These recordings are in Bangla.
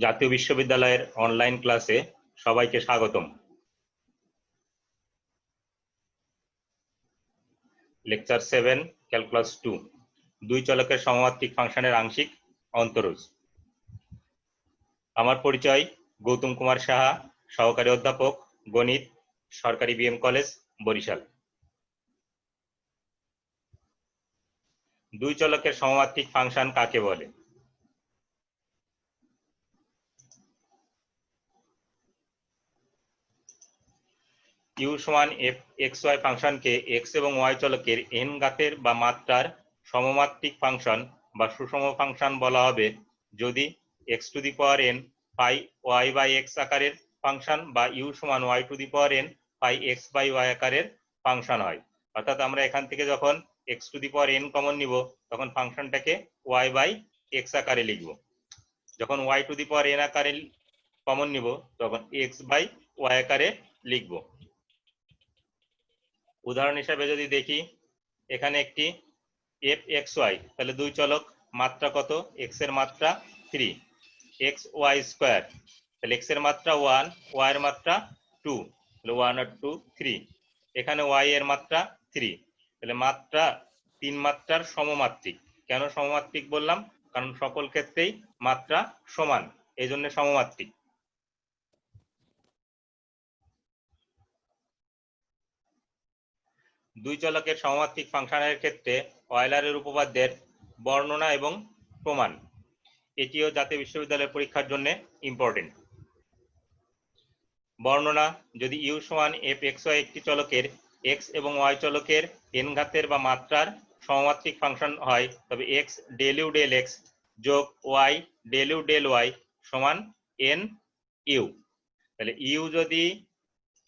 জাতীয় বিশ্ববিদ্যালয়ের অনলাইন ক্লাসে সবাইকে স্বাগতম। লেকচার 7 ক্যালকুলাস 2 দুই চলকের সমমাত্রিক ফাংশনের আংশিক অন্তরজ। আমার পরিচয় গৌতম কুমার সাহা, সহকারী অধ্যাপক, গণিত, সরকারি বিএম কলেজ, বরিশাল। দুই চলকের সমমাত্রিক ফাংশন কাকে বলে? ইউ সমান এফ এক্স ওয়াই ফাংশনকে এক্স এবং ওয়াই চলকের এন ঘাতের বা মাত্রার সমমাত্রিক ফাংশন বা সুষম ফাংশন বলা হবে যদি X to the power N pi Y by x আকারের ফাংশন বা ইউ সমান Y to the power N phi X by Y আকারের ফাংশন হয়। অর্থাৎ আমরা এখান থেকে যখন X to the power N common নিব তখন ফাংশনটাকে ওয়াই বাই এক্স আকারে লিখব, যখন Y to the power N আকারে কমন নিব তখন এক্স বাই ওয়াই আকারে লিখব। উদাহরণ হিসাবে যদি দেখি, এখানে একটি এফ এক্স ওয়াই, তাহলে দুই চলক, মাত্রা কত? এক্স এর মাত্রা 3, এক্স ওয়াই স্কোয়ার, তাহলে এক্স এর মাত্রা 1, ওয়াই এর মাত্রা 2, তাহলে 1 আর 2 3, এখানে ওয়াই এর মাত্রা 3, তাহলে মাত্রা 3 মাত্রার সমমাত্রিক। কেন সমমাত্রিক বললাম? কারণ সকল ক্ষেত্রেই মাত্রা সমান, এই জন্য সমমাত্রিক। দুই চলকের সমমাত্রিক ফাংশনের ক্ষেত্রে অয়লারের উপপাদ্যের বর্ণনা এবং প্রমাণ, এটিও জাতীয় বিশ্ববিদ্যালয়ের পরীক্ষার জন্য ইম্পর্টেন্ট। বর্ণনা: যদি ইউ সমান এফ এক্স ওয়াই একটি চলকের এক্স এবং ওয়াই চলকের এন ঘাতের বা মাত্রার সমমাত্রিক ফাংশন হয় তবে x del you del x যোগ y del you del y সমান এন ইউ। তাহলে ইউ যদি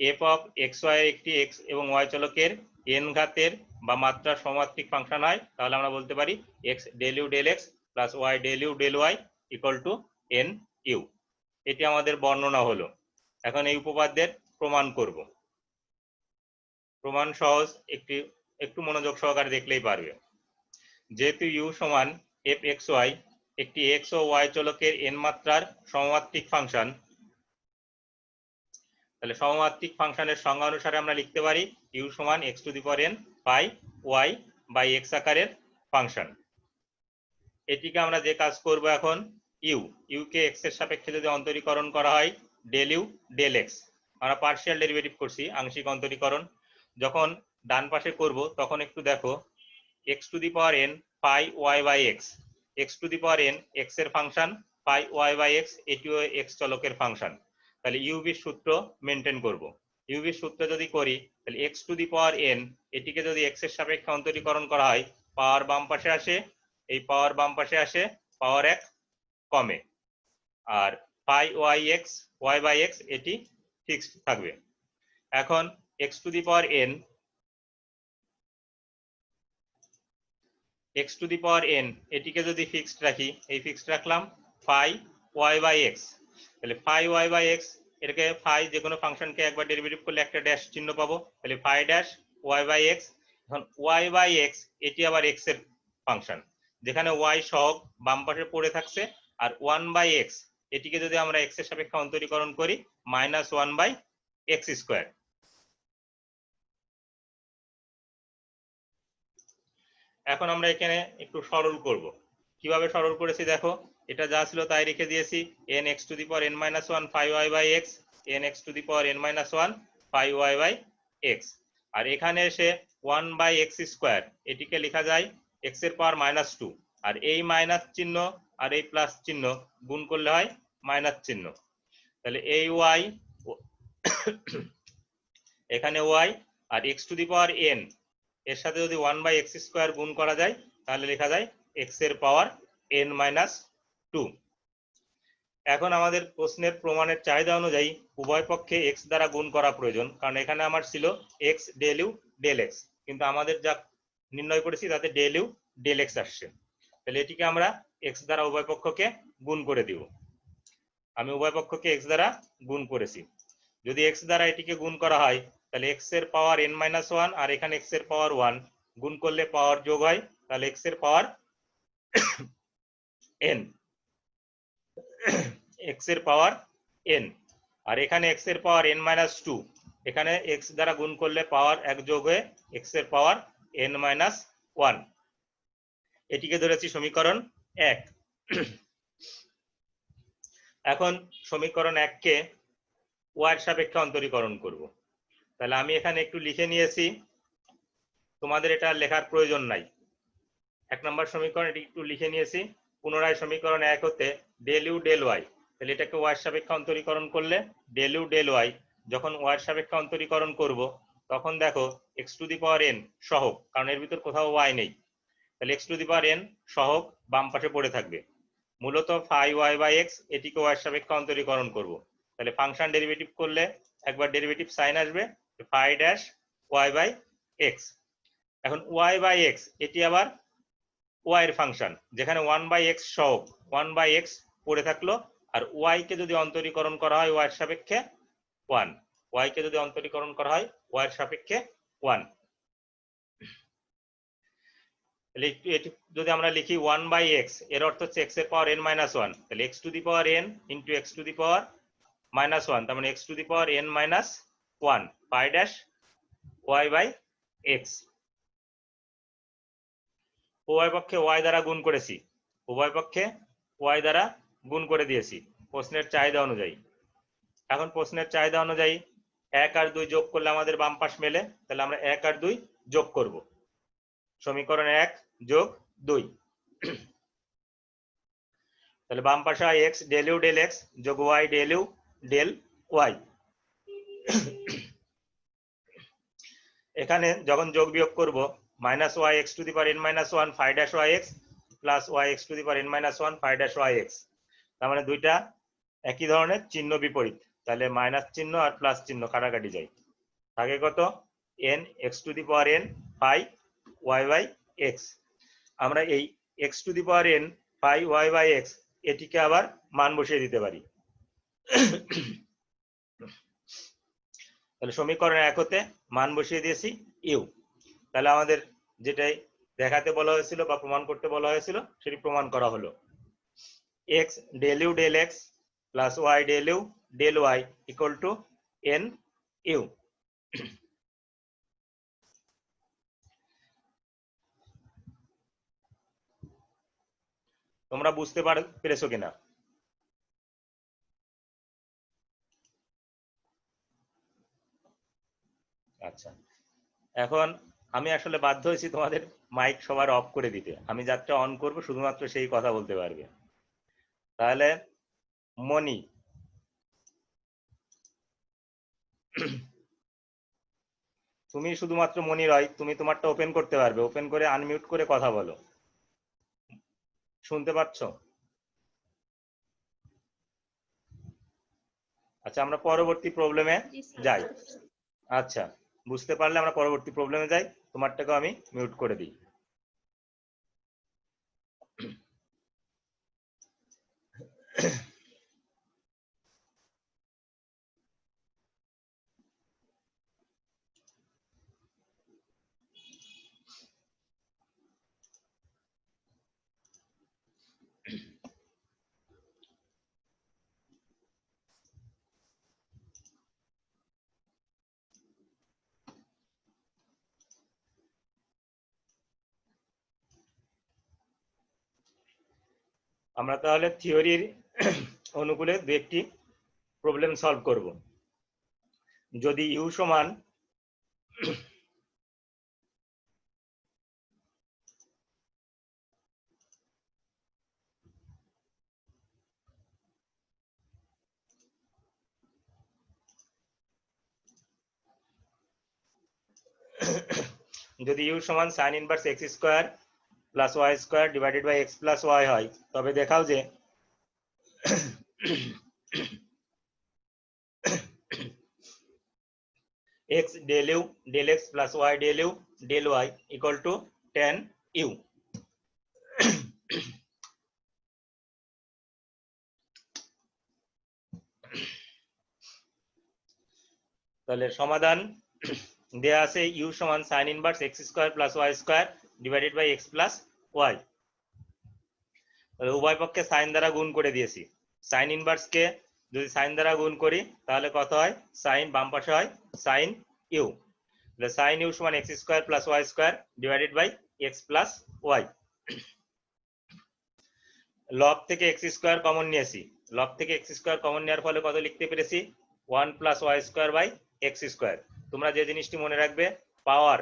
এফ অফ এক্স ওয়াই একটি এক্স এবং ওয়াই চলকের এন ঘাতের বা মাত্রার সমমাত্রিক ফাংশন হয় তাহলে আমরা বলতে পারি x del you del x plus y del you del y equal to n u. এটি আমাদের বর্ণনা হলো। এখন এই উপপাদ্যের প্রমাণ করব। প্রমাণ সহজ, একটু মনোযোগ সহকারে দেখলেই পারবে। যেহেতু ইউ সমান এফ এক্স ওয়াই একটি এক্স ও ওয়াই চলকের এন মাত্রার সমমাত্রিক ফাংশন, তাহলে সমমাত্রিক ফাংশনের সংজ্ঞা অনুসারে আমরা লিখতে পারি ইউ সমান x to the power N pi Y by x আকারের ফাংশন। এটিকে আমরা যে কাজ করব, এখন ইউ কে এক্স এর সাপেক্ষে যদি অন্তরীকরণ করা হয় ডেল ইউ ডেল এক্স, আমরা পার্শিয়াল ডেরিভেটিভ করছি, আংশিক অন্তরীকরণ। যখন ডান পাশে করব তখন একটু দেখো, x to the power N pi Y by x, x to the power n x এর function, pi Y by x এটিও এক্স চলকের ফাংশন। তাহলে ইউভির সূত্র মেনটেন করব। ইউভির সূত্র যদি করি তাহলে x to the power n এটিকে যদি এক্স এর সাপেক্ষে অন্তরীকরণ করা হয় পাওয়ার বাম পাশে আসে, এই পাওয়ার বাম পাশে আসে, পাওয়ার 1 কমে, আর pi y x y by x এটি ফিক্সড থাকবে। এখন x to the power n x to the power n এটিকে যদি ফিক্সড রাখি, এই ফিক্সড রাখলাম ফাই ওয়াই বাই এক্স, তাহলে ফাই ওয়াই বাই এক্স, এটাকে ফাই যে কোনো ফাংশনকে একবার ডেরিভেটিভ করলে একটা ড্যাশ চিহ্ন পাবো, তাহলে phi dash Y by X. এখন ওয়াই বাই এক্স এটি আবার এক্স এর ফাংশন, যেখানে ওয়াই সহগ বাম পাশে পড়ে থাকছে, আর 1 বাই এক্স এটিকে যদি আমরা এক্স এর সাপেক্ষে অন্তরীকরণ করি মাইনাস 1 বাই এক্স স্কোয়ার। এখন আমরা এখানে একটু সরল করব। কিভাবে সরল করেছি দেখো, এটা যা ছিল তাই রেখে দিয়েছি, n x to the power n minus one phi y by x, n x to the power n minus one phi y by x. আর এখানে এসে 1 বাই এক্স স্কোয়ার এটিকে লেখা যায় এক্স এর পাওয়ার মাইনাস 2, আর এই মাইনাস চিহ্ন আর এই প্লাস চিহ্ন গুণ করলে হয় মাইনাস চিহ্ন। তাহলে এই ওয়াই এখানে ওয়াই আর X to the power N এর সাথে যদি 1 বাই এক্স স্কোয়ার গুণ করা যায় তাহলে লেখা যায় এক্স এর পাওয়ার এন মাইনাস 2। এখন আমাদের প্রশ্নের প্রমাণের চাহিদা অনুযায়ী উভয় পক্ষে এক্স দ্বারা গুণ করা প্রয়োজন, কারণ এখানে আমার ছিল X del you del X, কিন্তু আমাদের যা নির্ণয় করেছি তাতে ডেল ইউ ডেল এক্স আসছে। তাহলে এটিকে আমরা এক্স দ্বারা উভয় পক্ষকে গুণ করে দিব। আমি উভয় পক্ষকে এক্স দ্বারা গুণ করেছি। যদি এক্স দ্বারা এটিকে গুণ করা হয় তাহলে এক্স এর পাওয়ার এন মাইনাস ওয়ান আর এখানে এক্স এর পাওয়ার 1 গুণ করলে পাওয়ার যোগ হয়, তাহলে এক্স এর পাওয়ার এন, x এর পাওয়ার n, আর এখানে x এর পাওয়ার n মাইনাস 2, এখানে x দ্বারা গুণ করলে পাওয়ার 1 যোগ হয়ে x এর পাওয়ার n মাইনাস 1। এটিকে ধরেছি সমীকরণ 1। এখন সমীকরণ 1 কে y এর সাপেক্ষে অন্তরীকরণ করব। তাহলে আমি এখানে একটু লিখে নিয়েছি, তোমাদের এটা লেখার প্রয়োজন নাই। 1 নম্বর সমীকরণ এটি একটু লিখে নিয়েছি। পুনরায় সমীকরণ 1 হতে ডেল ইউ ডেল ওয়াই, তাহলে এটাকে y এর সাপেক্ষে অন্তরীকরণ করলে ডেল ইউ ডেল ওয়াই, যখন y এর সাপেক্ষে অন্তরীকরণ করব তখন দেখো x to the power n সহগ, কারণ এর ভিতর কোথাও y নেই, তাহলে x to the power n সহগ বাম পাশে পড়ে থাকবে। মূলত ফাই y বাই x, এটিকে y এর সাপেক্ষে অন্তরীকরণ করব। তাহলে ফাংশন ডেরিভেটিভ করলে একবার ডেরিভেটিভ সাইন আসবে, phi dash y by x। এখন y বাই x এটি আবার y এর ফাংশন, যেখানে 1 বাই x সহগ 1 বাই x পড়ে থাকলো, আর y কে যদি অন্তরীকরণ করা হয় y এর সাপেক্ষে 1, y কে যদি অন্তরীকরণ করা হয় y এর সাপেক্ষে 1। এটি যদি আমরা লিখি 1 বাই x, এর অর্থ হচ্ছে x এর পাওয়ার n মাইনাস 1, তাহলে x to the power n into x to the power minus 1, তার মানে x to the power n minus 1 phi dash y by x। উভয় পক্ষে y দ্বারা গুণ করেছি, উভয় পক্ষে y দ্বারা গুণ করে দিয়েছি প্রশ্নের চাহিদা অনুযায়ী। এখন প্রশ্নের চাহিদা অনুযায়ী 1 আর 2 যোগ করলে আমাদের বাম পাশ মেলে, তাহলে আমরা 1 আর 2 যোগ করব। সমীকরণ 1 যোগ 2, তাহলে বাম পাশে হয় x del you del x যোগ y del you del y। এখানে যখন যোগ বিয়োগ করব minus y x to the power n minus 1 phi dash y x plus y x to the power n minus 1 phi dash y x, তার মানে দুইটা একই ধরনের, চিহ্ন বিপরীত, তাহলে মাইনাস চিহ্ন আর প্লাস চিহ্ন কাটাকাটি যায়, থাকে কত n x to the power n phi y by x। আমরা এই x to the power n phi y by x এটিকে আবার মান বসিয়ে দিতে পারি। তাহলে সমীকরণ 1 হতে মান বসিয়ে দিয়েছি ইউ। তাহলে আমাদের যেটাই দেখাতে বলা হয়েছিল বা প্রমাণ করতে বলা হয়েছিল সেটি প্রমাণ করা হলো। x del you del x plus y del you del y equal টু n ইউ। তোমরা বুঝতে পেরেছো কিনা? আচ্ছা, এখন আমি আসলে বাধ্য হয়েছি তোমাদের মাইক সবার অফ করে দিতে, আমি যাত্রা অন করব শুধুমাত্র সেই কথা বলতে পারবে। তাহলে মনি, তুমি শুধুমাত্র মনি রয়, তুমি তোমারটা ওপেন করতে পারবে, ওপেন করে আনমিউট করে কথা বলো। শুনতে পাচ্ছ? আচ্ছা, আমরা পরবর্তী প্রবলেমে যাই। আচ্ছা, বুঝতে পারলে আমরা পরবর্তী প্রবলেমে যাই, তোমারটাকে আমি মিউট করে দিই। আমরা তাহলে থিওরির অনুকূলে দু একটি প্রবলেম সলভ করব। যদি ইউ সমান যদি ইউ সমান sine inverse x square plus y square divided by x plus y হয়, তবে দেখাও যে x del u del x plus y del u del y equal to tan u। তাহলে সমাধান দেয়া আছে u সমান sin inverse x square plus y square divided by x plus y। তাহলে উভয় পক্ষে sin দ্বারা গুণ করে দিয়েছি, সাইন ইনভার্স কে যদি সাইন দ্বারা গুণ করি তাহলে কত হয়, সাইন বাম পাশে হয় সাইন ইউ, তাহলে সাইন ইউ সমান x square plus y square divided by x plus y. লব থেকে এক্স স্কোয়ার কমন নিয়েছি, লব থেকে এক্স স্কোয়ার কমন নেওয়ার ফলে কত লিখতে পেরেছি, 1 plus y square by x square. তোমরা যে জিনিসটি মনে রাখবে, পাওয়ার,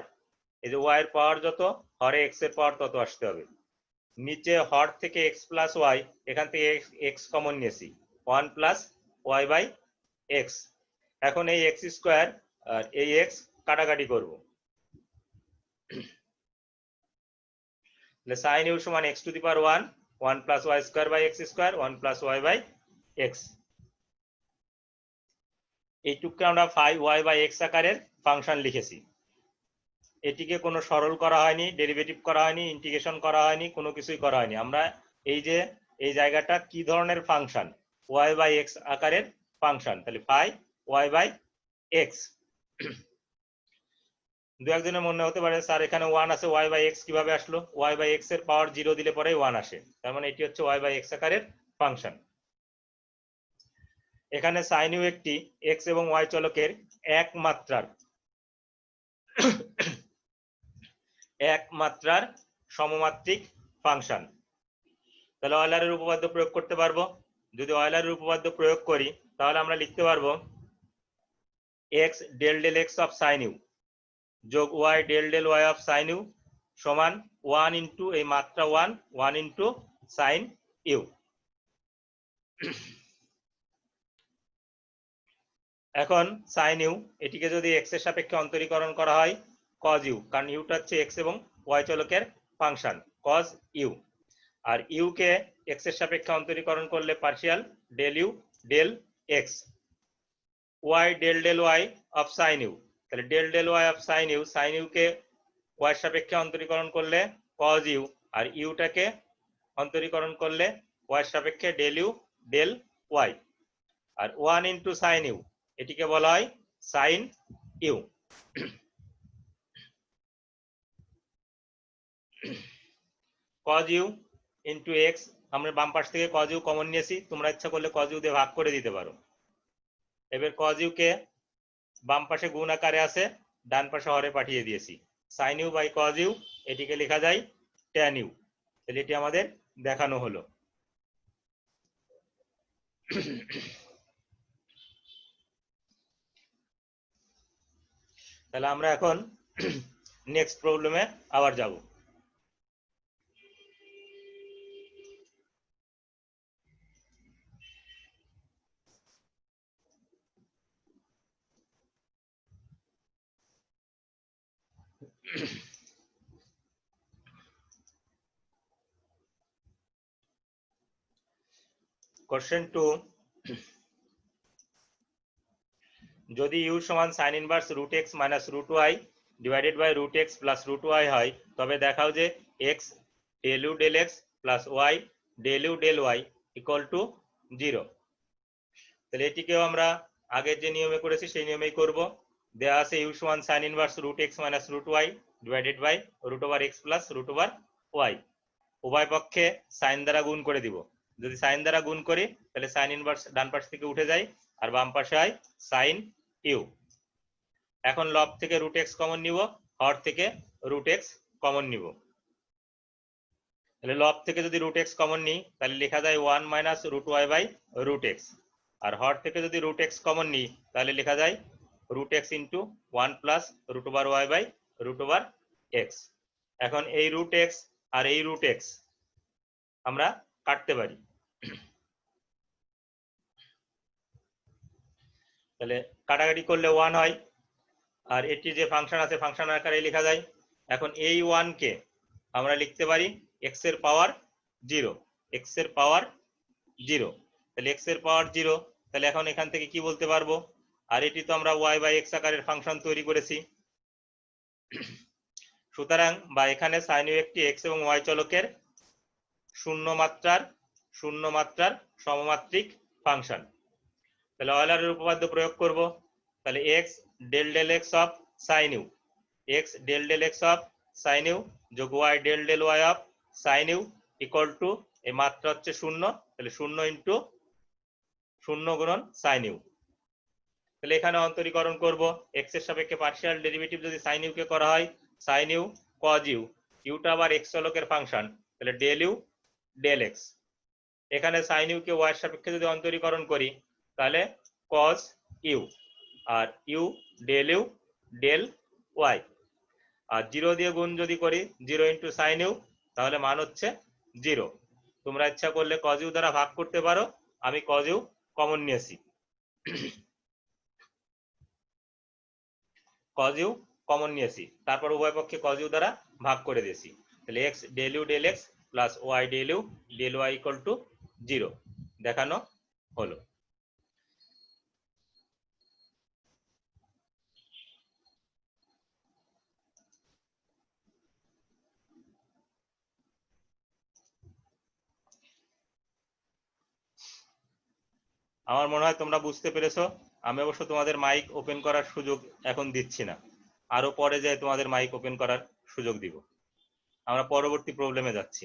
এই যে ওয়াই এর পাওয়ার যত, হরে এক্স এর পাওয়ার তত আসতে হবে। নিচে হর থেকে এক্স প্লাস ওয়াই, এখান থেকে এক্স কমন নিয়েছি, 1 প্লাস ওয়াই বাই এক্স। এখন এই এক্স স্কোয়ার আর এই এক্স কাটাকাটি করব, তাহলে সাইন ইউ সমান x to the power 1, 1 plus y square by x square, 1 plus y by x. এইটুকু আমরা 5y বাই এক্স আকারের ফাংশন লিখেছি। এটিকে কোনো সরল করা হয়নি, ডেরিভেটিভ করা হয়নি, ইন্টিগ্রেশন করা হয়নি, কোনো কিছুই করা হয়নি। আমরা এই যে এই জায়গাটা কি ধরনের ফাংশন, y বাই এক্স আকারের ফাংশন, তাহলে 5y বাই এক্স। দু একজনের মনে হতে পারে স্যার এখানে 1 আছে, y বাই এক্স কিভাবে আসলো, y বাই এক্স এর পাওয়ার 0 দিলে পরে 1 আসে, তার মানে এটি হচ্ছে y বাই এক্স আকারের ফাংশন। এখানে সাইন ইউ একটি x এবং y চলকের একমাত্রার সমমাত্রিক ফাংশন। তাহলে অয়লারের উপপাদ্য প্রয়োগ করতে পারবো। যদি অয়লারের উপপাদ্য প্রয়োগ করি তাহলে আমরা লিখতে পারবো x del del x of sine u যোগ y del del y of sine u সমান 1 ইন্টু এই মাত্রা 1 ইন্টু সাইন ইউ। এখন সাইন ইউ, এটিকে যদি এক্স এর সাপেক্ষে অন্তরীকরণ করা হয় কজ ইউ, কারণ ইউটা হচ্ছে এক্স এবং ওয়াই চলকের ফাংশন, কজ ইউ। আর ইউ কে এক্স এর সাপেক্ষে অন্তরীকরণ করলে partial del you del x, y del del y of sine u, তাহলে del del y of sine u, sine u কে ওয়াই এর সাপেক্ষে অন্তরীকরণ করলে কজ ইউ, আর ইউটাকে অন্তরীকরণ করলে ওয়াই এর সাপেক্ষে ডেল ইউ ডেল ওয়াই। আর 1 ইন্টু সাইন ইউ, এটিকে বলা হয় sine u. Cos u into x, আমরা বাম পাশ থেকে কজ ইউ কমন নিয়েছি, তোমরা ইচ্ছা করলে কজ ইউ দিয়ে ভাগ করে দিতে পারো। এবার কজ ইউ কে বাম পাশে গুণ আকারে আছে, ডান পাশে হরে পাঠিয়ে দিয়েছি, sine u by cos u, এটিকে লেখা যায় ট্যান ইউ। তাহলে এটি আমাদের দেখানো হলো। তাহলে আমরা এখন নেক্সট প্রবলেমে আবার যাব। কোশ্চেন 2, যদি ইউ সমান sine inverse root x minus root y divided by root x plus root y হয়, তবে দেখাও যে x del you del x plus y del you del y equal to 0। তাহলে এটিকেও আমরা আগের যে নিয়মে করেছি সেই নিয়মেই করব। দেওয়া আছে ইউ সমান sine inverse root x minus root y divided by root over x plus root over y. উভয় পক্ষে সাইন দ্বারা গুণ করে দিব। যদি সাইন দ্বারা গুণ করি তাহলে সাইন ইনভার্স ডান পাশ থেকে উঠে যায় আর বাম পাশে হয় সাইন ইউ। এখন লব থেকে রুট এক্স কমন নিব, হর থেকে রুট এক্স কমন নিব। তাহলে লব থেকে যদি রুট এক্স কমন নিই তাহলে লেখা যায় 1 minus root y by root x, আর হর থেকে যদি রুট এক্স কমন নিই তাহলে লেখা যায় root x into 1 plus root over y by root over x. এখন এই রুট এক্স আর এই রুট এক্স আমরা কাটতে পারি, তাহলে কাটাকাটি করলে 1 হয়, আর এটি যে ফাংশন আছে ফাংশন আকারে লেখা যায়। এখন এই 1 কে আমরা লিখতে পারি x এর পাওয়ার 0, x এর পাওয়ার 0, তাহলে x এর পাওয়ার 0, তাহলে এখন এখান থেকে কি বলতে পারবো, আর এটি তো আমরা y বাই x আকারের ফাংশন তৈরি করেছি। সুতরাং বা এখানে sin u একটি x এবং y চলকের শূন্য মাত্রার সমমাত্রিক ফাংশন। তাহলে অয়লারের উপপাদ্য প্রয়োগ করব। তাহলে x del del x of sin u, x del del x of sin u যোগ y del del y of sin u equal to এই মাত্রা হচ্ছে 0, তাহলে 0 ইন্টু শূন্য গুণন সাইন ইউ। তাহলে এখানে অন্তরীকরণ করব, এক্স এর সাপেক্ষে পার্শিয়াল ডেরিভেটিভ যদি সাইন ইউ কে করা হয় সাইন ইউ কজ ইউ, ইউটা আবার এক্স চলকের ফাংশন, তাহলে ডেল ইউ ডেল এক্স। এখানে সাইন ইউ কে ওয়াই এর সাপেক্ষে যদি অন্তরীকরণ করি তাহলে কজ ইউ, আর u del you del y. আর 0 দিয়ে গুণ যদি করি 0 ইন্টু সাইন ইউ, তাহলে মান হচ্ছে 0। তোমরা ইচ্ছা করলে কজ ইউ দ্বারা ভাগ করতে পারো, আমি কজ ইউ কমন নিয়েছি, কজ ইউ কমন নিয়েছি, তারপর উভয় পক্ষে কজ ইউ দ্বারা ভাগ করে দিয়েছি। তাহলে x del you del x plus y del you del y equal to 0 দেখানো হলো। আমার মনে হয় তোমরা বুঝতে পেরেছো। আমি অবশ্য তোমাদের মাইক ওপেন করার সুযোগ এখন দিচ্ছি না, আরো পরে যায় তোমাদের মাইক ওপেন করার সুযোগ দিব। আমরা পরবর্তী প্রবলেমে যাচ্ছি।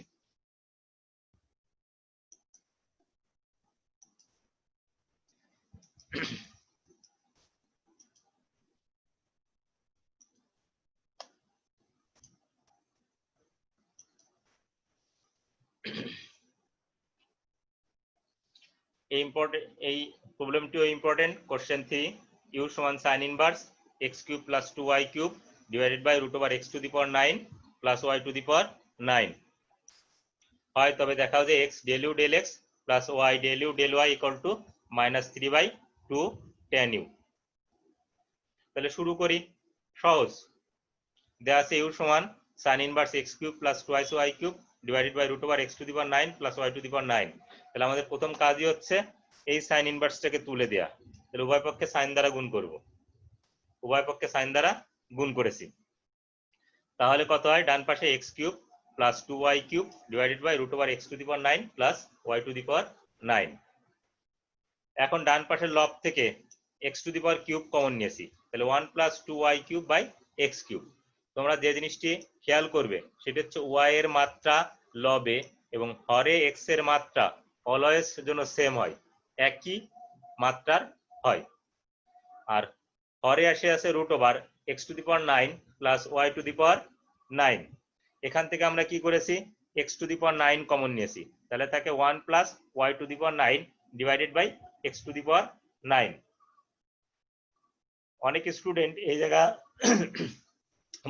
এই প্রবলেমটিও ইম্পর্টেন্ট। কোশ্চেন 3, ইউ সমান sine inverse x cube plus 2y cube divided by root over x to the power 9 plus y to the power 9 হয়, তবে দেখাও যে x del you del x plus y del you del y equal to -3/2 tan u. তাহলে শুরু করি, সহজ। দেওয়া আছে ইউ সমান sine inverse x cube plus 2y cube divided by root over x to the power 9 plus y to the power 9। তাহলে আমাদের প্রথম কাজই হচ্ছে এই সাইন ইনভার্সটাকে তুলে দেয়া। তাহলে উভয় পক্ষে সাইন দ্বারা গুণ করব, উভয় পক্ষে সাইন দ্বারা গুণ করেছি, তাহলে কত হয়, ডান পাশে x cube plus 2y cube divided by root over x to the power 9 plus y to the power 9। এখন ডান পাশের লব থেকে x to the power cube common নিয়েছি, তাহলে 1 plus 2y cube by x cube. তোমরা যে জিনিসটি খেয়াল করবে সেটা হচ্ছে ওয়াই এর মাত্রা লবে এবং হরে এক্স এর মাত্রা অলওয়েজ জন্য সেম হয়, একই মাত্রার হয়। আর হরে আছে root over x to the power 9 plus y to the power 9। এখান থেকে আমরা কি করেছি, x to the power 9 common নিয়েছি, তাহলে থাকে 1 plus y to the power 9 divided by x to the power 9। অনেক স্টুডেন্ট এই জায়গা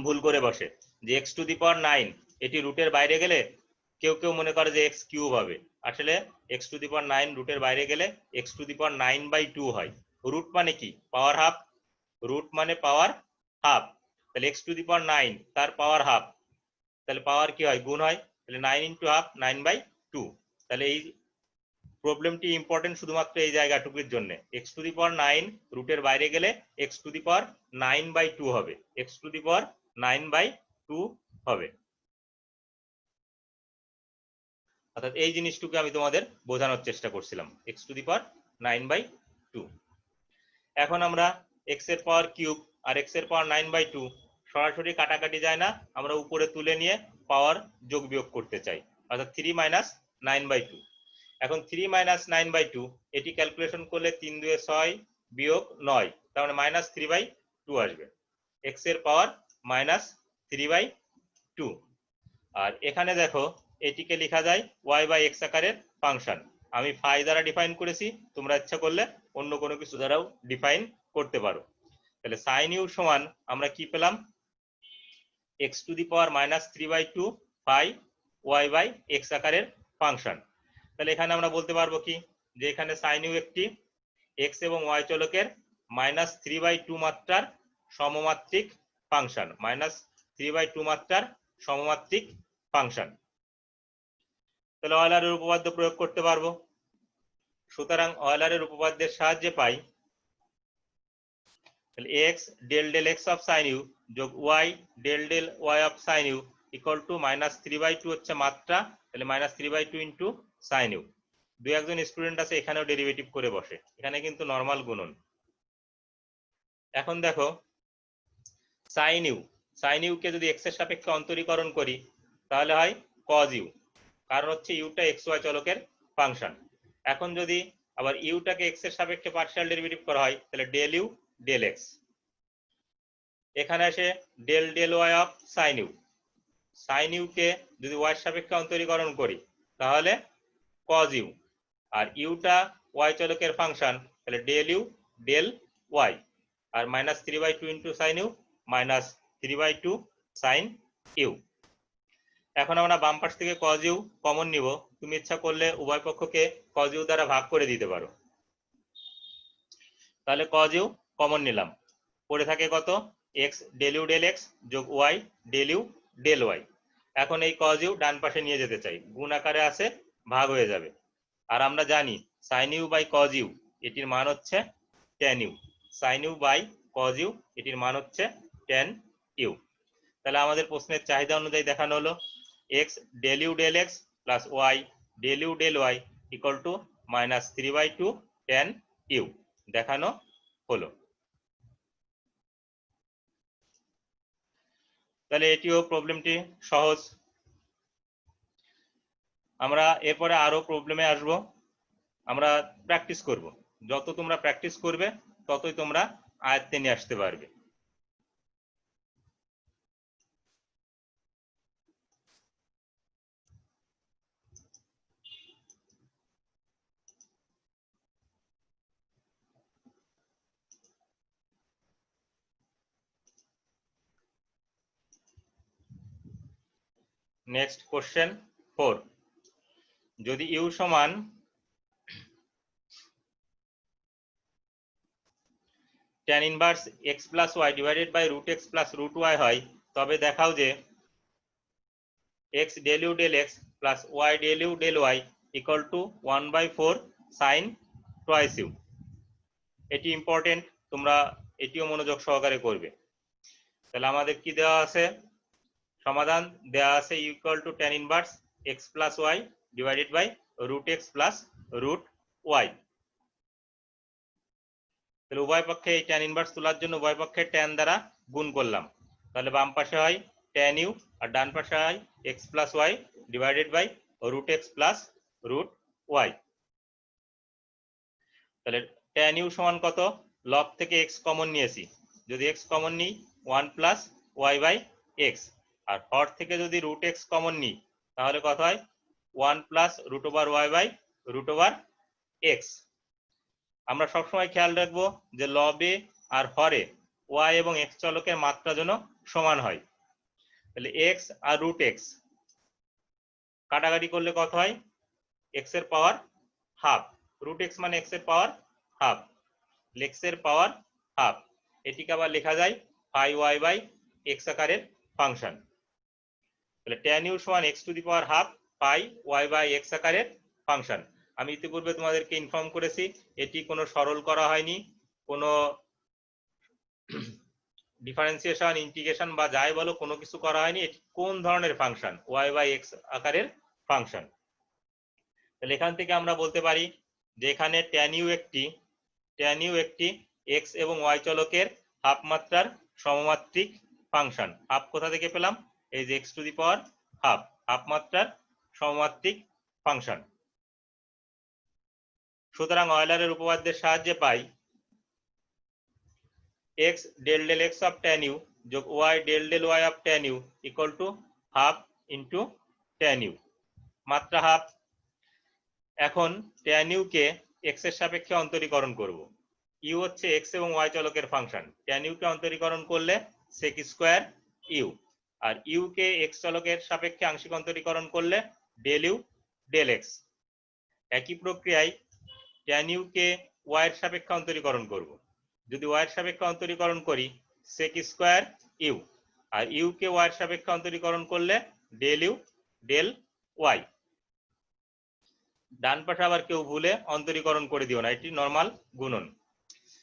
ভুল করে বসে যে এক্স টু দি পাওয়ার 9 এটি রুটের বাইরে গেলে কেউ কেউ মনে করে যে এক্স কিউব হবে। আসলে এক্স টু দি পাওয়ার 9 রুটের বাইরে গেলে এক্স টু দি পাওয়ার 9/2 হয়। রুট মানে কি, পাওয়ার হাফ, রুট মানে পাওয়ার হাফ। তাহলে এক্স টু দি পাওয়ার 9 তার পাওয়ার হাফ, তাহলে পাওয়ার কি হয়, গুণ হয়। তাহলে 9 ইন্টু হাফ 9/2। তাহলে এই প্রবলেমটি ইম্পর্টেন্ট শুধুমাত্র এই জায়গাটুকুর জন্য। এক্স টু দি পাওয়ার 9 রুটের বাইরে গেলে এক্স টু দি পাওয়ার 9/2 হবে, এক্স টু দি পাওয়ার 9/2 হবে। অর্থাৎ এই জিনিসটুকু আমি তোমাদের বোঝানোর চেষ্টা করছিলাম, এক্স টু দি পাওয়ার 9/2। এখন আমরা এক্স এর পাওয়ার কিউব আর এক্স এর পাওয়ার 9/2 সরাসরি কাটাকাটি যায় না, আমরা উপরে তুলে নিয়ে পাওয়ার যোগ বিয়োগ করতে চাই, অর্থাৎ 3 - 9/2। এখন 3 - 9/2 এটি ক্যালকুলেশন করলে 3 2 6 বিয়োগ 9, তার মানে -3/2 আসবে, এক্স এর পাওয়ার -3/2। আর এখানে দেখো এটিকে লেখা যায় ওয়াই বাই এক্স আকারের ফাংশন। আমি ফাই দ্বারা ডিফাইন করেছি, তোমরা ইচ্ছা করলে অন্য কোনো কিছু দ্বারাও ডিফাইন করতে পারো। তাহলে সাইন ইউ সমান আমরা কি পেলাম, x to the power -3/2 phi y by x আকারের ফাংশন। তাহলে এখানে আমরা বলতে পারবো কি, যে এখানে সাইন ইউ একটি এক্স এবং ওয়াই চলকের -3/2 মাত্রার সমমাত্রিক ফাংশন, -3/2 মাত্রার সমমাত্রিক ফাংশন। তাহলে অয়লারের উপপাদ্য প্রয়োগ করতে পারবো। সুতরাং অয়লারের উপপাদ্যের সাহায্যে পাই তাহলে x del del x of sine u যোগ y del del y of sine u equal to -3/2 হচ্ছে মাত্রা, তাহলে -3/2 ইন্টু সাইন ইউ। দুই একজন স্টুডেন্ট আছে এখানেও ডেরিভেটিভ করে বসে, এখানে কিন্তু নর্মাল গুণন। এখন দেখো সাইন ইউ কে যদি এক্স এর সাপেক্ষে অন্তরীকরণ করি তাহলে হয় কজ ইউ, কারণ হচ্ছে ইউটা এক্স ওয়াই চলকের ফাংশন। এখন যদি আবার ইউটাকে এক্স এর সাপেক্ষে পার্শিয়াল ডেরিভেটিভ করা হয়, তাহলে ডেল ইউ ডেল এক্স। এখানে আসে del del y of sine u. Sine u কে যদি ওয়াই এর সাপেক্ষে অন্তরীকরণ করি তাহলে কজ ইউ, আর ইউটা ওয়াই চলকের ফাংশন, তাহলে ডেল ইউ ডেল ওয়াই, আর -3/2 into sine u -3/2 sine u. এখন আমরা বাম পাশ থেকে কজ ইউ কমন নিব। তুমি ইচ্ছা করলে উভয় পক্ষকে কজ ইউ দ্বারা ভাগ করে দিতে পারো। তাহলে কজ ইউ কমন নিলাম, পড়ে থাকে কত, x del you del x যোগ y del you del y. এখন এই কজ ইউ ডান পাশে নিয়ে যেতে চাই, গুণ আকারে আছে, ভাগ হয়ে যাবে। আর আমরা জানি sine u by cos u এটির মান হচ্ছে tan u. Sine u by cos u এটির মান হচ্ছে ট্যান ইউ। তাহলে আমাদের প্রশ্নের চাহিদা অনুযায়ী দেখানো হলো x del you del x plus y del you del y equal to -3/2 tan u দেখানো হলো। তাহলে এটিও প্রবলেমটি সহজ। আমরা এরপরে আরো প্রবলেমে আসব, আমরা প্র্যাকটিস করব। যত তোমরা প্র্যাকটিস করবে ততই তোমরা আয়ত্তে নিয়ে আসতে পারবে। নেক্সট কোশ্চেন 4, যদি ইউ সমান tan inverse x plus y divided by root x plus root y হয়, তবে দেখাও যে x del you del x plus y del you del y equal to 1/4 sine twice u. এটি ইম্পর্টেন্ট, তোমরা এটিও মনোযোগ সহকারে করবে। তাহলে আমাদের কি দেওয়া আছে, সমাধান দেওয়া আছে equal to tan inverse x plus y divided by root x plus root y. তাহলে উভয় পক্ষে এই tan ইনভার্স তোলার জন্য উভয় পক্ষে tan দ্বারা গুণ করলাম, তাহলে বাম পাশে হয় tan ইউ আর ডান পাশে হয় x plus y divided by root x plus root y. তাহলে tan ইউ সমান কত, লব থেকে x কমন নিয়েছি, যদি x কমন নিই 1 প্লাস ওয়াই বাই এক্স, আর হর থেকে যদি রুট এক্স কমন নিই তাহলে কত হয় 1 plus root over y by root over x. আমরা সবসময় খেয়াল রাখবো যে লবে আর হরে ওয়াই এবং এক্স চলকের মাত্রা যেন সমান হয়। তাহলে এক্স আর রুট এক্স কাটাকাটি করলে কত হয়, এক্স এর পাওয়ার হাফ, রুট এক্স মানে এক্স এর পাওয়ার হাফ, এক্স এর পাওয়ার হাফ। এটিকে আবার লেখা যায় পাই ওয়াই বাই এক্স আকারের ফাংশন। তাহলে tan ইউ সমান x to the power half phi Y by x আকারের ফাংশন। আমি ইতিপূর্বে তোমাদেরকে ইনফর্ম করেছি এটি কোনো সরল করা হয়নি, কোনো ডিফারেন্সিয়েশন ইন্টিগ্রেশন বা যাই বলো কোনো কিছু করা হয়নি। এটি কোন ধরনের ফাংশন, ওয়াই বাই এক্স আকারের ফাংশন। তাহলে এখান থেকে আমরা বলতে পারি যে এখানে tan ইউ একটি x এবং y চলকের হাফ মাত্রার সমমাত্রিক ফাংশন। হাফ কোথা থেকে পেলাম, এই যে x to the power half, half মাত্রার সমমাত্রিক ফাংশন। সুতরাং অয়লারের উপপাদ্যের সাহায্যে phi x del del x of tan u যোগ y del del y of tan u equal to half into tan u, মাত্রা হাফ। এখন tan ইউ কে x এর সাপেক্ষে অন্তরীকরণ করব। ইউ হচ্ছে x এবং y চলকের ফাংশন, tan ইউ কে অন্তরীকরণ করলে sec স্কয়ার ইউ, আর ইউ কে x চলকের সাপেক্ষে আংশিক অন্তরীকরণ করলে ডেল ইউ ডেল x। একই প্রক্রিয়ায় tan ইউ কে y এর সাপেক্ষে অন্তরীকরণ করব, যদি y এর সাপেক্ষে অন্তরীকরণ করি sec স্কয়ার ইউ, আর ইউ কে y এর সাপেক্ষে অন্তরীকরণ করলে ডেল ইউ ডেল y। ডান পাশে আবার কেউ ভুলে অন্তরীকরণ করে দিও না, এটি নরমাল গুণন।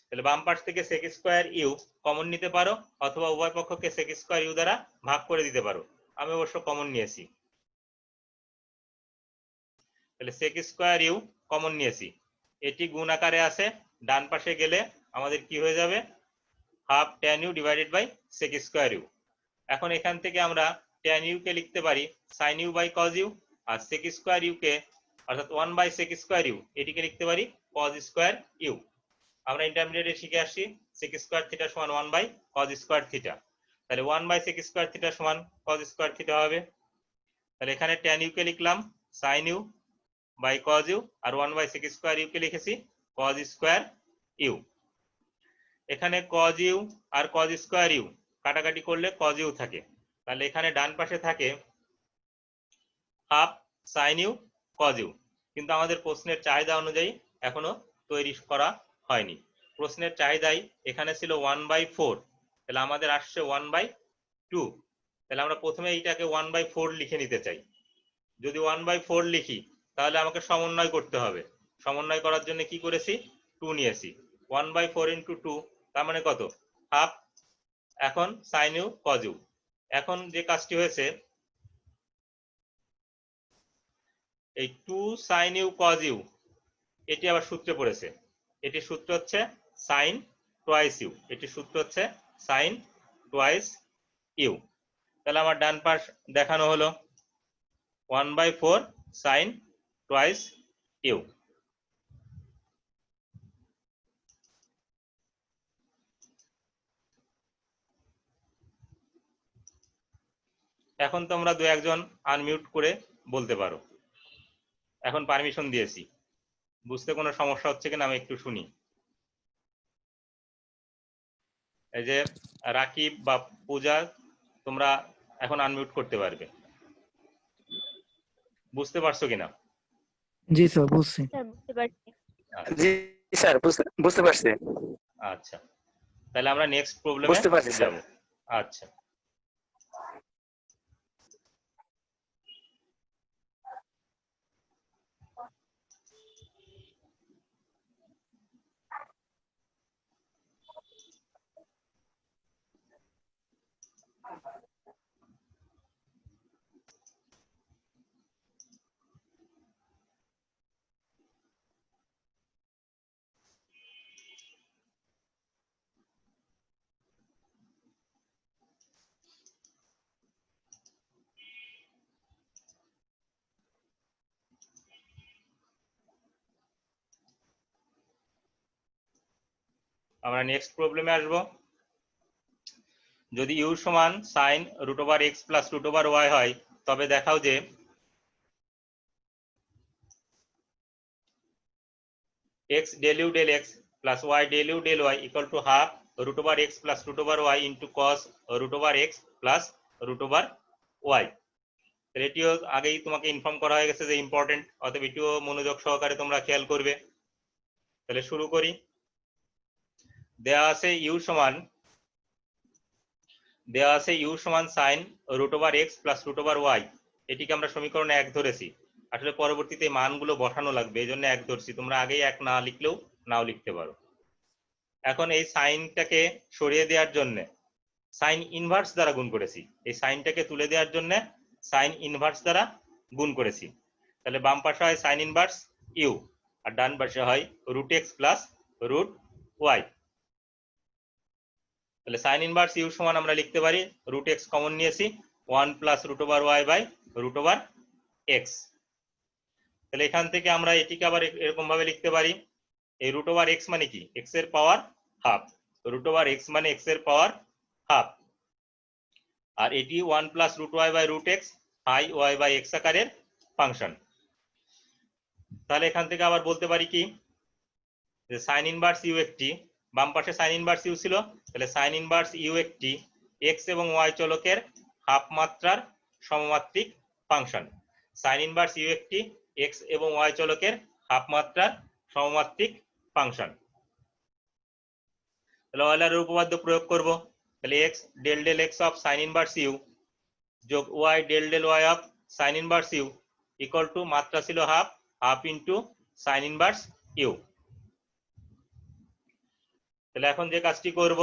তাহলে বাম পাশ থেকে sec স্কয়ার ইউ কমন নিতে পারো, অথবা উভয় পক্ষকে sec স্কয়ার ইউ দ্বারা ভাগ করে দিতে পারো। আমি অবশ্য কমন নিয়েছি, তাহলে sec স্কয়ার ইউ কমন নিয়েছি, এটি গুণ আকারে আছে, ডান পাশে গেলে আমাদের কি হয়ে যাবে, half tan u divided by sec square u. এখন এখান থেকে আমরা tan ইউ কে লিখতে পারি sin u by cos u, আর sec স্কয়ার ইউ কে অর্থাৎ 1/sec স্কয়ার ইউ, এটিকে লিখতে পারি cos স্কয়ার ইউ। আমরা ইন্টারমিডিয়েটে শিখে আসছি sec স্কয়ার থিটা সমান 1/cos স্কয়ার থিটা, তাহলে 1/sec স্কয়ার থিটা সমান cos স্কয়ার থিটা হবে। তাহলে এখানে tan ইউ কে লিখলাম sin u by cos u, আর 1/sec স্কয়ার ইউ কে লিখেছি cos স্কয়ার ইউ। এখানে cos ইউ আর cos স্কয়ার ইউ কাটাকাটি করলে cos ইউ থাকে, তাহলে এখানে ডান পাশে থাকে half sin u cos u. কিন্তু আমাদের প্রশ্নের চাহিদা অনুযায়ী এখনো তৈরি করা হয়নি। প্রশ্নের চাহিদাই এখানে ছিল 1/4, তাহলে আমাদের আসছে 1/2। তাহলে আমরা প্রথমে এইটাকে 1/4 লিখে নিতে চাই। যদি 1/4 লিখি তাহলে আমাকে সমন্বয় করতে হবে। সমন্বয় করার জন্য কি করেছি, 2 নিয়েছি। 1/4 × 2 তার মানে কত, হাফ। এখন sin ইউ cos ইউ, এখন যে কাজটি হয়েছে এই 2 sin ইউ cos ইউ এটি আবার সূত্রে পড়েছে। এটি সূত্র হচ্ছে sin টুয়াইস ইউ, এটি সূত্র হচ্ছে sin টুয়াইস ইউ। তাহলে আমার ডান পাশ দেখানো হলো 1/4 sin টুয়াইস ইউ। এখন তোমরা দু একজন আনমিউট করে বলতে পারো। এখন পারমিশন দিয়েছি, বুঝতে কোনো সমস্যা হচ্ছে কিনা আমি একটু শুনি। এই যে রাকিব বা পূজা, তোমরা এখন আনমিউট করতে পারবে। বুঝতে পারছো কিনা? জি স্যার বুঝছি। জি স্যার বুঝতে পারছি। আচ্ছা, তাহলে আমরা নেক্সট প্রবলেমে যাব। আচ্ছা, আমরা নেক্সট প্রবলেমে আসব। যদি ইউ সমান sin √x + √y হয় তবে দেখাও যে x del u del x plus y del u del y equal to half √x plus √y into cos √x plus √y। এটিও আগেই তোমাকে ইনফর্ম করা হয়ে গেছে যে ইম্পর্টেন্ট, অতএব এটিও মনোযোগ সহকারে তোমরা খেয়াল করবে। তাহলে শুরু করি। দেয়া আছে ইউ সমান sin √x plus √y, এটিকে আমরা সমীকরণে 1 ধরেছি। আসলে পরবর্তীতে মানগুলো বসানো লাগবে, এই জন্য 1 ধরছি। তোমরা আগেই 1 না লিখলেও নাও লিখতে পারো। এখন এই সাইনটাকে সরিয়ে দেওয়ার জন্য সাইন ইনভার্স দ্বারা গুণ করেছি। এই সাইনটাকে তুলে দেওয়ার জন্য সাইন ইনভার্স দ্বারা গুণ করেছি। তাহলে বাম পাশে হয় সাইন ইনভার্স ইউ আর ডান পাশে হয় √x plus √y। তাহলে সাইন ইনভার্স ইউ সমান আমরা লিখতে পারি √x কমন নিয়েছি 1 + √y/√x। তাহলে এখান থেকে আমরা এটিকে আবার এরকম ভাবে লিখতে পারি, এই √x মানে কি, x এর পাওয়ার হাফ। √x মানে x এর পাওয়ার হাফ, আর এটি 1 + √y/√x হাই y/x আকারের ফাংশন। তাহলে এখান থেকে আবার বলতে পারি কি, যে সাইন ইনভার্স ইউ একটি, বাম পাশে সাইন ইনভার্স ইউ ছিল, তাহলে সাইন ইনভার্স ইউ একটি x এবং y চলকের হাফ মাত্রার সমমাত্রিক ফাংশন। সাইন ইনভার্স ইউ একটি x এবং y চলকের হাফ মাত্রার সমমাত্রিক ফাংশন। তাহলে অয়লারের উপপাদ্য প্রয়োগ করব। তাহলে x del del x of sine inverse u যোগ y del del y of sine inverse u equal to, মাত্রা ছিল half into sine inverse u. তাহলে এখন যে কাজটি করব,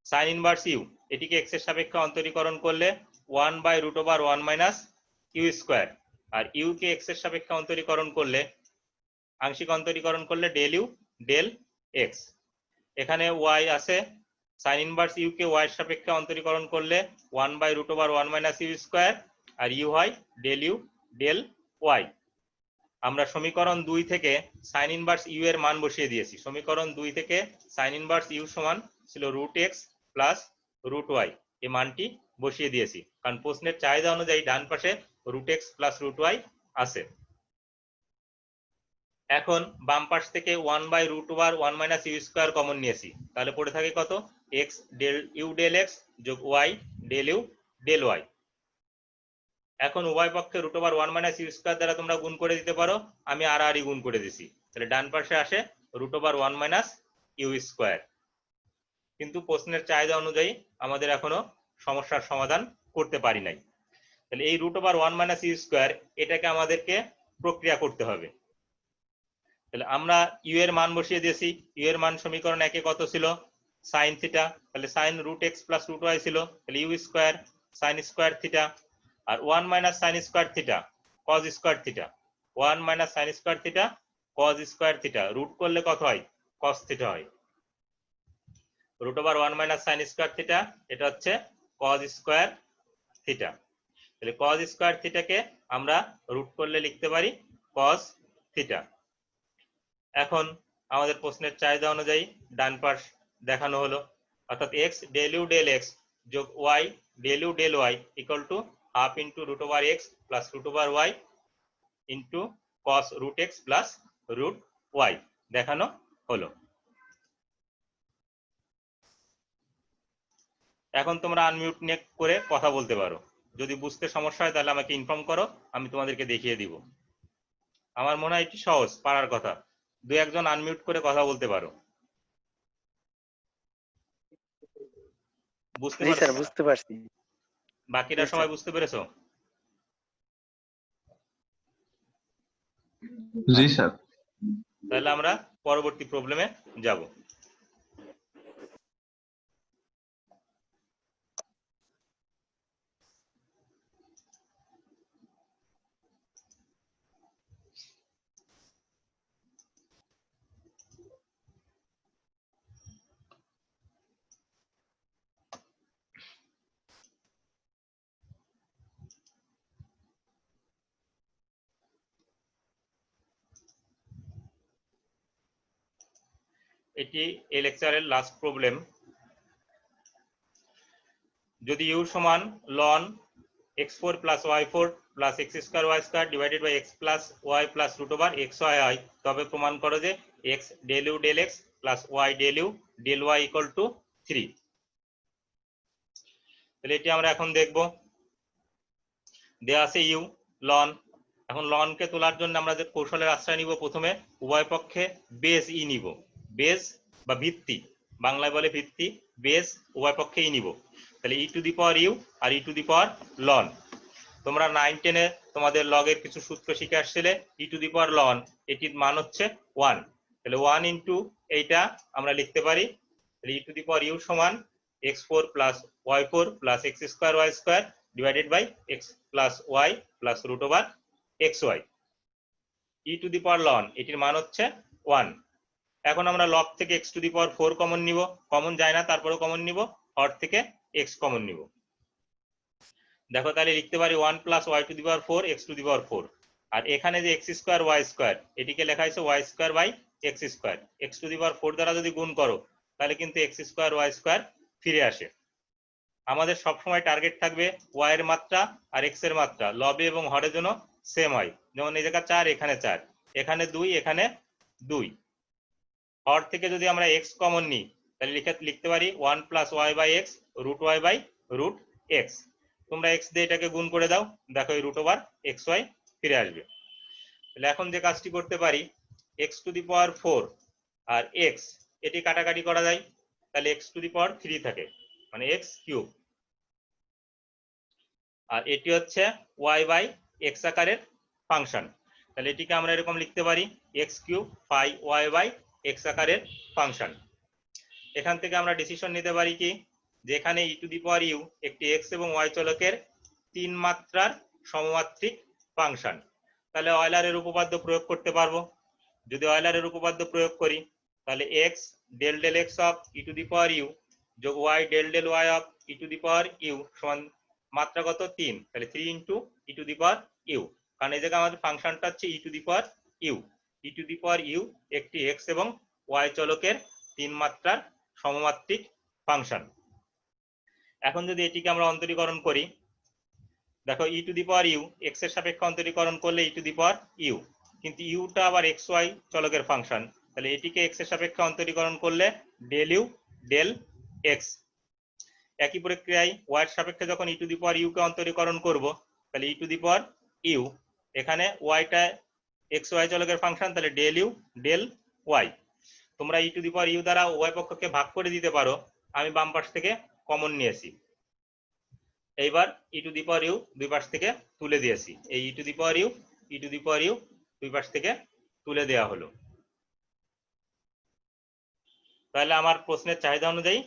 সাইন ইনভার্স ইউ এটিকে x এর সাপেক্ষে অন্তরীকরণ করলে 1/√1 - ইউ স্কয়ার, আর ইউ কে x এর সাপেক্ষে অন্তরীকরণ করলে, আংশিক অন্তরীকরণ করলে del u del x। এখানে y আছে, সাইন ইনভার্স ইউ কে y এর সাপেক্ষে অন্তরীকরণ করলে 1/√1 - ইউ স্কয়ার, আর ইউ হয় del u del y। আমরা সমীকরণ 2 থেকে সাইন ইনভার্স ইউ এর মান বসিয়ে দিয়েছি। সমীকরণ 2 থেকে সাইন ইনভার্স ইউ সমান ছিল √x প্লাস √y, এই মানটি বসিয়ে দিয়েছি, কারণ প্রশ্নের চাহিদা অনুযায়ী ডান পাশে √x প্লাস √y আছে। এখন বাম পাশ থেকে 1/√1 মাইনাস ইউ স্কয়ার কমন নিয়েছি, তাহলে পড়ে থাকে কত? x del you del x যোগ y del you del y। এখন উভয় পক্ষে √1 মাইনাস ইউ স্কয়ার দ্বারা তোমরা গুণ করে দিতে পারো, আমি আর গুণ করে দিছি, তাহলে ডান পাশে আসে √1 মাইনাস ইউ স্কয়ার। কিন্তু প্রশ্নের চাহিদা অনুযায়ী আমাদের এখনো সমস্যার সমাধান করতে পারি নাই। তাহলে এই √1 মাইনাস ইউ স্কয়ার এটাকে আমাদেরকে প্রক্রিয়া করতে হবে। তাহলে আমরা ইউ এর মান বসিয়ে দিয়েছি। ইউ এর মান সমীকরণ 1 এ কত ছিল? সাইন থিটা, তাহলে সাইন √x প্লাস √y ছিল, তাহলে u square sine square theta, আর 1 minus sine square theta cos square theta, 1 minus sine square theta cos square theta, root করলে কত হয়? কস থিটা হয়। √1 মাইনাস সাইন স্কয়ার থিটা এটা হচ্ছে কজ স্কয়ার থিটা। তাহলে কজ স্কয়ার থিটাকে আমরা রুট করলে লিখতে পারি কস থিটা। এখন আমাদের প্রশ্নের চাহিদা অনুযায়ী ডান পাশ দেখানো হলো, অর্থাৎ x del you del x যোগ y del you del y equal to half into √x plus √y into cos √x plus √y দেখানো হলো। এখন তোমরা আনমিউট নিয়ে করে কথা বলতে পারো। যদি বুঝতে সমস্যা হয় তাহলে আমাকে ইনফর্ম করো, আমি তোমাদেরকে দেখিয়ে দিব। আমার মনে হয় এটি সহজ, পারার কথা। দুই একজন আনমিউট করে কথা বলতে পারো। বুঝতে জি স্যার, পারছো? বুঝতে পারছি। বাকিরা জি, সবাই স্যার। বুঝতে পেরেছো? জি স্যার। তাহলে আমরা পরবর্তী প্রবলেমে যাব। এটি এই লেকচারের লাস্ট প্রবলেম। যদি ইউ সমান ln x4 plus y4 plus x square y square divided by x plus y plus √xy হয়, তবে প্রমাণ করো যে x del you del x plus y del you del y equal টু 3। তাহলে এটি আমরা এখন দেখব। দেয়া আছে ইউ লন। এখন লনকে তোলার জন্য আমরা যে কৌশলের আশ্রয় নিব, প্রথমে উভয় পক্ষে বেস ই নিব। বেস বা ভিত্তি, বাংলায় বলে ভিত্তি, বেস উভয় পক্ষে ই নিব। তাহলে e to the power u আর ই টু দি পাওয়ার লন। তোমরা 9-10 তোমাদের লগের কিছু সূত্র শিখে আসছিলে। ই টু দি পাওয়ার লন এটির মান হচ্ছে 1। তাহলে 1 ইন্টু এইটা আমরা লিখতে পারি, তাহলে e to the power u সমান x4 plus y4 plus x square y square divided by x plus y plus √xy। E to the power ln এটির মান হচ্ছে 1। এখন আমরা লগ থেকে x to the power 4 common নিব, কমন যায় না তারপরেও কমন নিব, হর থেকে x কমন নিব। দেখো তাহলে লিখতে পারি 1 plus y to the power 4 x to the power 4, আর এখানে যে x স্কয়ার y স্কয়ার এটিকে লেখা হয়েছে y square by x square. x to the power 4 দ্বারা যদি গুণ করো তাহলে কিন্তু x স্কয়ার y স্কয়ার ফিরে আসে। আমাদের সব সময় টার্গেট থাকবে y এর মাত্রা আর x এর মাত্রা লবে এবং হরের জন্য সেম হয়। যেমন এই জায়গা 4, এখানে 4, এখানে 2, এখানে 2। হর থেকে যদি আমরা x কমন নিই তাহলে লিখতে পারি 1 plus y by x √y by √x। তোমরা x দিয়ে এটাকে গুণ করে দাও, দেখো এই √xy ফিরে আসবে। তাহলে এখন যে কাজটি করতে পারি, x টু দি পাওয়ার 4 আর x এটি কাটাকাটি করা যায়, তাহলে x টু দি পাওয়ার 3 থাকে, মানে x কিউব, আর এটি হচ্ছে y বাই x আকারের ফাংশন। তাহলে এটিকে আমরা এরকম লিখতে পারি x cube phi y by x আকারের ফাংশন। এখান থেকে আমরা ডিসিশন নিতে পারি কি, যেখানে e to the power u একটি x এবং y চলকের 3 মাত্রার সমমাত্রিক ফাংশন, তাহলে অয়লারের উপপাদ্য প্রয়োগ করতে পারবো। যদি অয়লারের উপপাদ্য প্রয়োগ করি তাহলে x del del x of e to the power u যোগ y del del y of e to the power u সমান মাত্রা কত? 3। তাহলে 3 into e to the power u, কারণ এই জায়গায় আমাদের ফাংশনটা হচ্ছে e to the power u. E to the power u একটি এক্স এবং ওয়াই চলকের 3 মাত্রার সমমাত্রিক ফাংশন। এখন যদি এটিকে আমরা অন্তরীকরণ করি, দেখো e to the power u x এর সাপেক্ষে অন্তরীকরণ করলে e to the power u, কিন্তু ইউটা আবার এক্স ওয়াই চলকের ফাংশন, তাহলে এটিকে এক্স এর সাপেক্ষে অন্তরীকরণ করলে ডেল ইউ ডেল এক্স। একই প্রক্রিয়ায় ওয়াই এর সাপেক্ষে যখন ই টু দি পাওয়ার ইউ কে অন্তরীকরণ করব, তাহলে e to the power you, এখানে ওয়াইটা এক্স ওয়াই চলকের ফাংশন, তাহলে ডেল ইউ ডেল ওয়াই। তোমরা ই টু দি পাওয়ার ইউ দ্বারা উভয় পক্ষকে ভাগ করে দিতে পারো, আমি বাম পাশ থেকে কমন নিয়েছি। এইবার ই টু দি পাওয়ার ইউ দুই পাশ থেকে তুলে দিয়েছি, এই e to the power u e to the power u দুই পাশ থেকে তুলে দেওয়া হলো। তাহলে আমার প্রশ্নের চাহিদা অনুযায়ী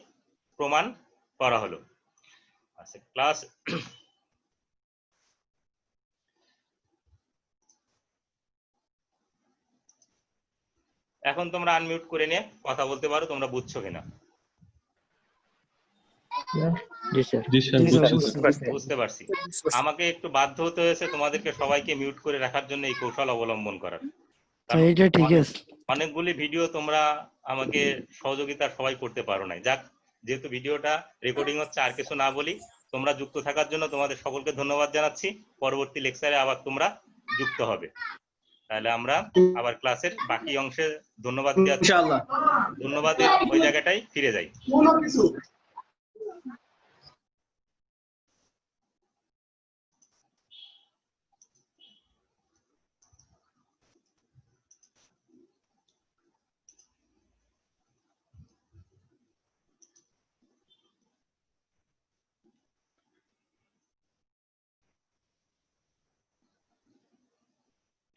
প্রমাণ করা হলো। আচ্ছা, ক্লাস এখন তোমরা আনমিউট করে নিয়ে কথা বলতে পারো, তোমরা বুঝছো কিনা? জি স্যার। জি স্যার, জি স্যার, বুঝছি বুঝছি। স্যার। বুঝতে পারছি। আমাকে একটু বাধ্য হতে হয়েছে তোমাদেরকে সবাইকে মিউট করে রাখার জন্য, এই কৌশল অবলম্বন করার। স্যার এটা ঠিক আছে। অনেকগুলি ভিডিও তোমরা আমাকে সহযোগিতা সবাই করতে পারো নাই। যাক, যেহেতু ভিডিওটা রেকর্ডিং হচ্ছে, আর কিছু না বলি, তোমরা যুক্ত থাকার জন্য তোমাদের সকলকে ধন্যবাদ জানাচ্ছি। পরবর্তী লেকচারে আবার তোমরা যুক্ত হবে। তাহলে আমরা আবার ক্লাসের বাকি অংশে ধন্যবাদ দেওয়া, ইনশাআল্লাহ ধন্যবাদের ওই জায়গাটাই ফিরে যাই।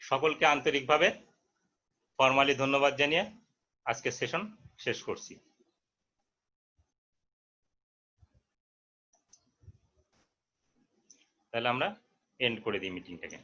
সকলকে আন্তরিকভাবে ফর্মালি ধন্যবাদ জানিয়ে আজকের সেশন শেষ করছি। তাহলে আমরা এন্ড করে দিই মিটিংটাকে।